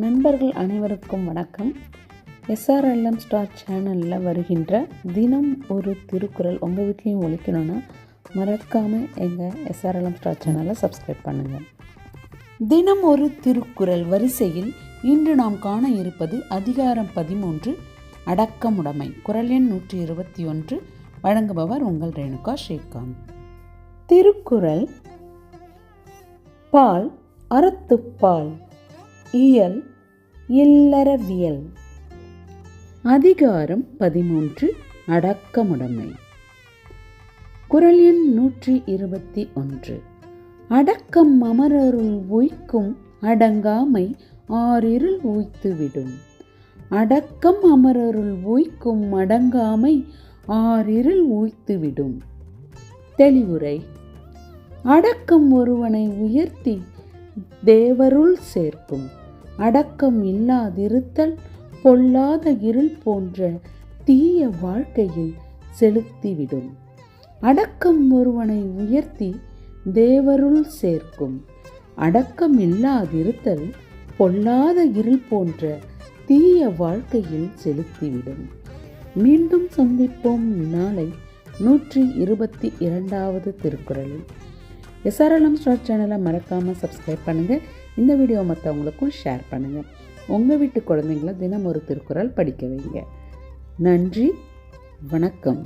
நண்பர்கள் அனைவருக்கும் வணக்கம். SRLM ஸ்டார் சேனலில் வருகின்ற தினம் ஒரு திருக்குறள் உங்கள் வீட்லேயும் ஒழிக்கணும்னா மறக்காமல் எங்கள் SRLM ஸ்டார் சேனலை சப்ஸ்கிரைப் பண்ணுங்கள். தினம் ஒரு திருக்குறள் வரிசையில் இன்று நாம் காண இருப்பது அதிகாரம் 13 அடக்கமுடைமை. குறள் எண் 121. வழங்குபவர் உங்கள் ரேணுகா ஸ்ரீகாந்த். திருக்குறள். பால் அறத்துப்பால், இயல் இல்லறவியல். அதிகாரம் 13 அடக்கமுடைமை. குறள் எண் 121. அடக்கம் அமரருள் உய்க்கும் அடங்காமை ஆறிருள் உய்த்துவிடும். அடக்கம் அமரருள் உய்க்கும் அடங்காமை ஆறிருள் உய்த்துவிடும். தெளிவுரை. அடக்கம் ஒருவனை உயர்த்தி தேவருள் சேர்க்கும். அடக்கம் இல்லாதிருத்தல் பொல்லாத இருள் போன்ற தீய வாழ்க்கையில் செலுத்திவிடும். அடக்கம் ஒருவனை உயர்த்தி தேவருள் சேர்க்கும். அடக்கம் இல்லாதிருத்தல் பொல்லாத இருள் போன்ற தீய வாழ்க்கையில் செலுத்திவிடும். மீண்டும் சந்திப்போம் நாளை 122வது திருக்குறளில். SRLM ஸ்டார் சேனலை மறக்காமல் சப்ஸ்கிரைப் பண்ணுங்கள். இந்த வீடியோ மற்றவங்களுக்கும் ஷேர் பண்ணுங்கள். உங்கள் வீட்டு குழந்தைங்கள தினம் ஒரு திருக்குறள் படிக்க வைங்க. நன்றி, வணக்கம்.